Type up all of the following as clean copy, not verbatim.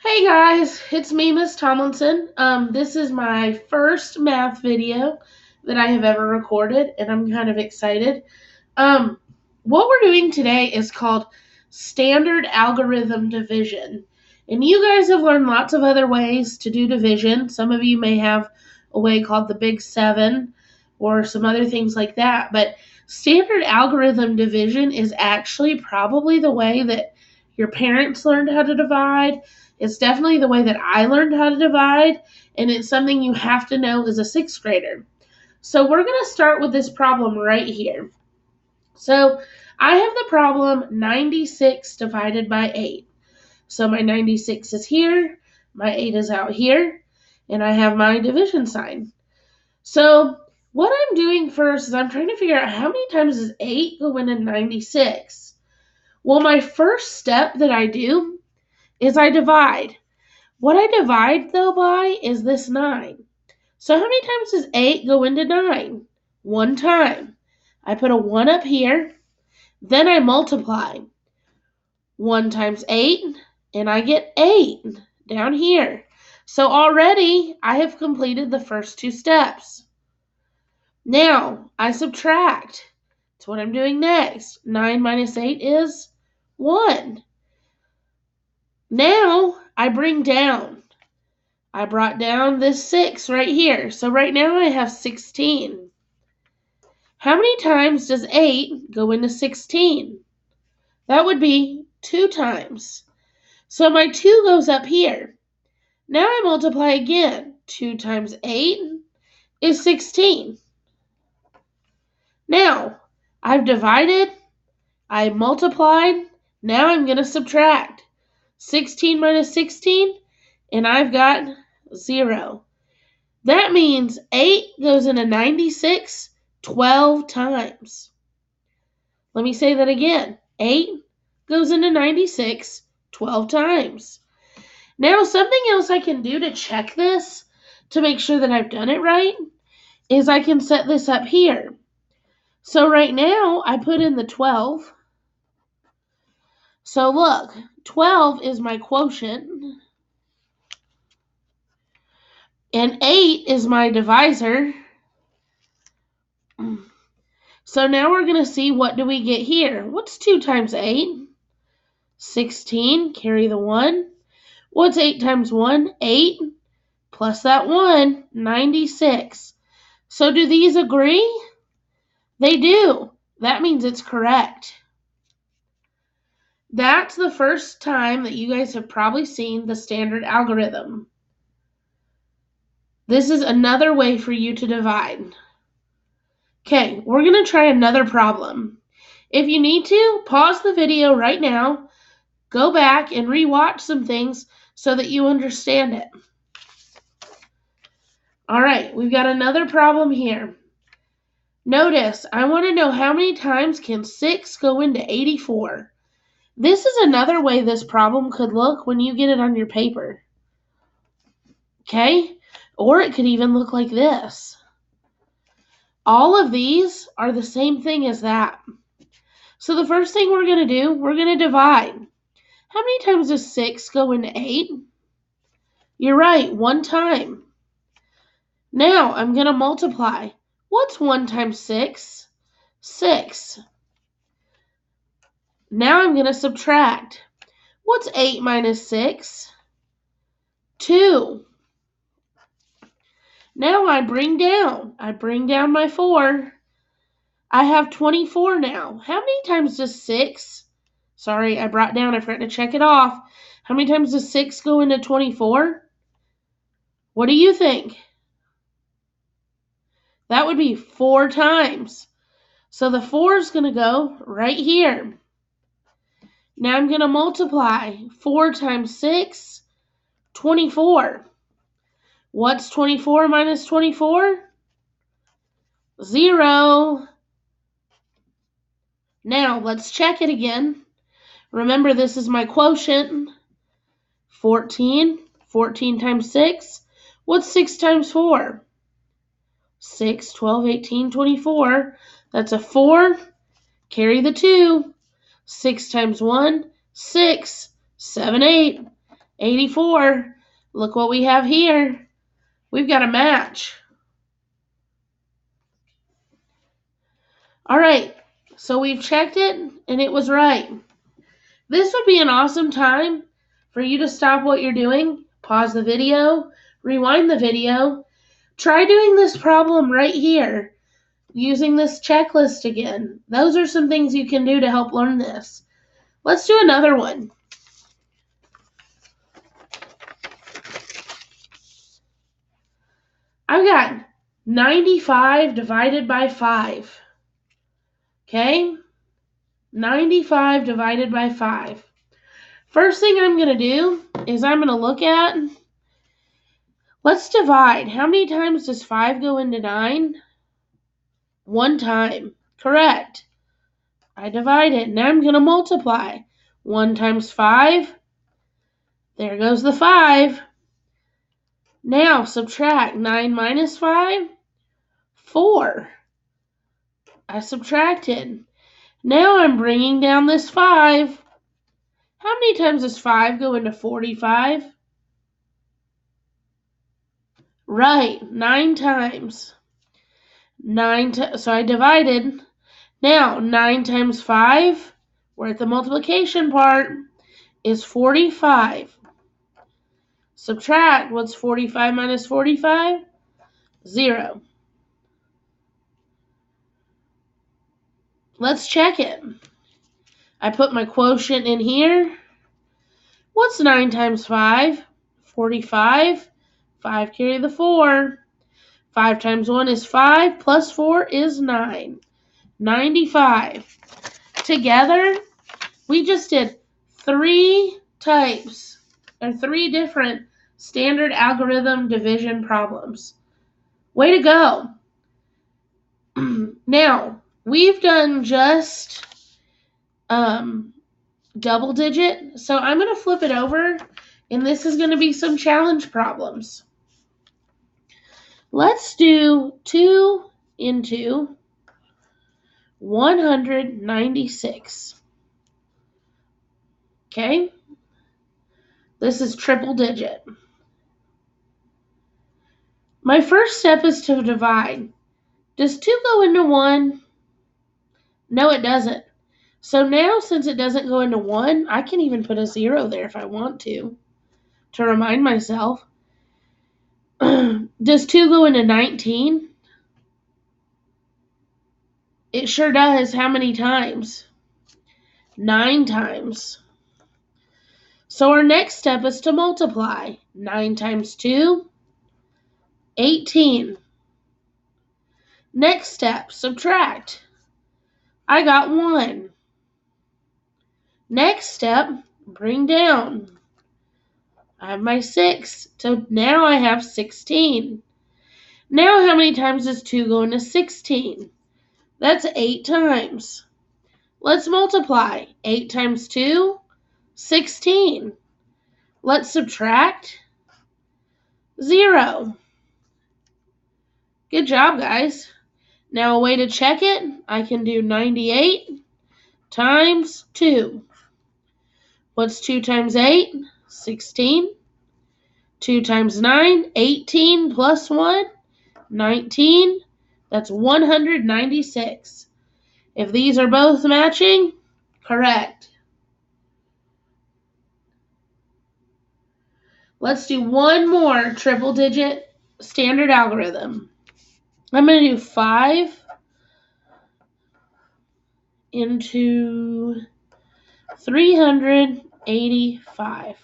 Hey guys, it's me, Miss Tomlinson. This is my first math video that I have ever recorded, and I'm kind of excited. What we're doing today is called standard algorithm division. And you guys have learned lots of other ways to do division. Some of you may have a way called the Big Seven or some other things like that. But standard algorithm division is actually probably the way that your parents learned how to divide. It's definitely the way that I learned how to divide, and it's something you have to know as a sixth grader. So we're going to start with this problem right here. So I have the problem 96 divided by 8. So my 96 is here, my 8 is out here, and I have my division sign. So what I'm doing first is I'm trying to figure out how many times does 8 go into 96? Well, my first step that I do is I divide. What I divide, though, by is this 9. So how many times does 8 go into 9? One time. I put a 1 up here. Then I multiply. 1 times 8, and I get 8 down here. So already I have completed the first two steps. Now I subtract. That's what I'm doing next. 9 minus 8 is 1. Now I bring down. I brought down this 6 right here. So right now I have 16. How many times does 8 go into 16? That would be 2 times. So my 2 goes up here. Now I multiply again. 2 times 8 is 16. Now, I've divided, I multiplied, now I'm going to subtract. 16 minus 16, and I've got 0. That means 8 goes into 96 12 times. Let me say that again. 8 goes into 96 12 times. Now, something else I can do to check this, to make sure that I've done it right, is I can set this up here. So right now, I put in the 12. So look, 12 is my quotient, and 8 is my divisor. So now we're going to see what do we get here. What's 2 times 8? 16, carry the 1. What's 8 times 1? 8, plus that 1, 96. So do these agree? They do. That means it's correct. That's the first time that you guys have probably seen the standard algorithm. This is another way for you to divide. Okay, we're going to try another problem. If you need to, pause the video right now, go back and rewatch some things so that you understand it. All right, we've got another problem here. Notice, I want to know how many times can 6 go into 84. This is another way this problem could look when you get it on your paper. Okay? Or it could even look like this. All of these are the same thing as that. So the first thing we're going to do, we're going to divide. How many times does 6 go into 8? You're right, 1 time. Now I'm going to multiply. What's 1 times 6? 6. Now I'm going to subtract. What's 8 minus 6? 2. Now I bring down. I bring down my 4. I have 24 now. How many times does 6? Sorry, I brought down. I forgot to check it off. How many times does 6 go into 24? What do you think? That would be 4 times. So the 4 is going to go right here. Now I'm going to multiply. 4 times 6, 24. What's 24 minus 24? 0. Now let's check it again. Remember, this is my quotient. 14. 14 times 6. What's 6 times 4? 6, 12, 18, 24. That's a 4. Carry the 2. 6 times 1, 6. 7, 8. 84. Look what we have here. We've got a match. All right, so we've checked it, and it was right. This would be an awesome time for you to stop what you're doing, pause the video, rewind the video, try doing this problem right here, using this checklist again. Those are some things you can do to help learn this. Let's do another one. I've got 95 divided by 5. Okay? 95 divided by 5. First thing I'm going to do is I'm going to look at, let's divide. How many times does 5 go into 9? 1 time. Correct. I divide it. Now I'm going to multiply. 1 times 5. There goes the 5. Now subtract. 9 minus 5. 4. I subtracted. Now I'm bringing down this 5. How many times does 5 go into 45? Right, 9 times. So I divided. Now, 9 times 5, we're at the multiplication part, is 45. Subtract, what's 45 minus 45? 0. Let's check it. I put my quotient in here. What's 9 times 5? 45. 5 carry the 4. 5 times 1 is 5, plus 4 is 9. 95. Together, we just did 3 types, or 3 different standard algorithm division problems. Way to go. Now, we've done just double digit, so I'm going to flip it over, and this is going to be some challenge problems. Let's do 2 into 196. Okay? This is triple digit. My first step is to divide. Does 2 go into 1? No, it doesn't. So now, since it doesn't go into 1, I can even put a 0 there if I want to remind myself. Does 2 go into 19? It sure does. How many times? 9 times. So our next step is to multiply. 9 times 2, 18. Next step, subtract. I got 1. Next step, bring down. I have my 6. So now I have 16. Now how many times does 2 go into 16? That's 8 times. Let's multiply. 8 times 2, 16. Let's subtract. 0. Good job, guys. Now a way to check it, I can do 98 times 2. What's 2 times 8? 16. 2 times 9, 18 plus 1, 19. That's 196. If these are both matching, correct. Let's do one more triple digit standard algorithm. I'm going to do 5 into 385.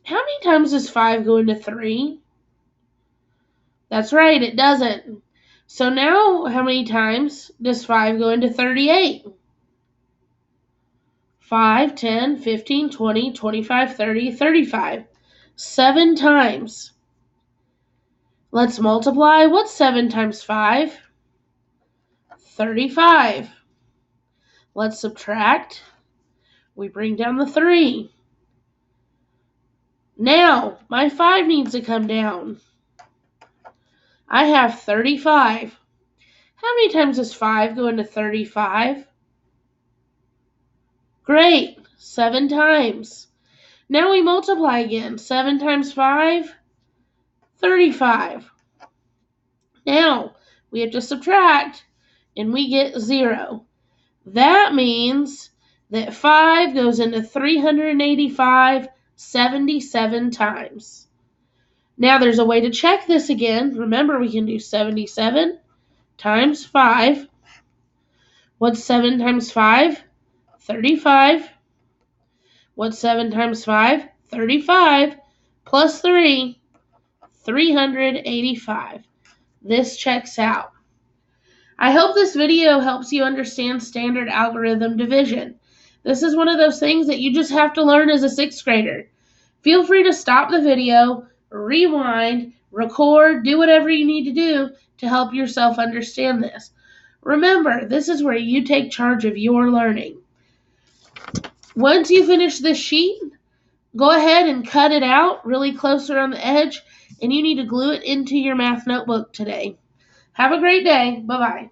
How many times does 5 go into 3? That's right, it doesn't. So now, how many times does 5 go into 38? 5, 10, 15, 20, 25, 30, 35. 7 times. Let's multiply. What's 7 times 5? 35. Let's subtract. We bring down the 3. Now, my 5 needs to come down. I have 35. How many times does 5 go into 35? Great, 7 times. Now we multiply again. 7 times 5, 35. Now we have to subtract, and we get 0. That means that 5 goes into 385 77 times. Now there's a way to check this again. Remember, we can do 77 times 5. What's 7 times 5? 35. What's 7 times 5? 35. Plus 3, 385. This checks out. I hope this video helps you understand standard algorithm division. This is one of those things that you just have to learn as a 6th grader. Feel free to stop the video, rewind, record, do whatever you need to do to help yourself understand this. Remember, this is where you take charge of your learning. Once you finish this sheet, go ahead and cut it out really close around the edge, and you need to glue it into your math notebook today. Have a great day. Bye-bye.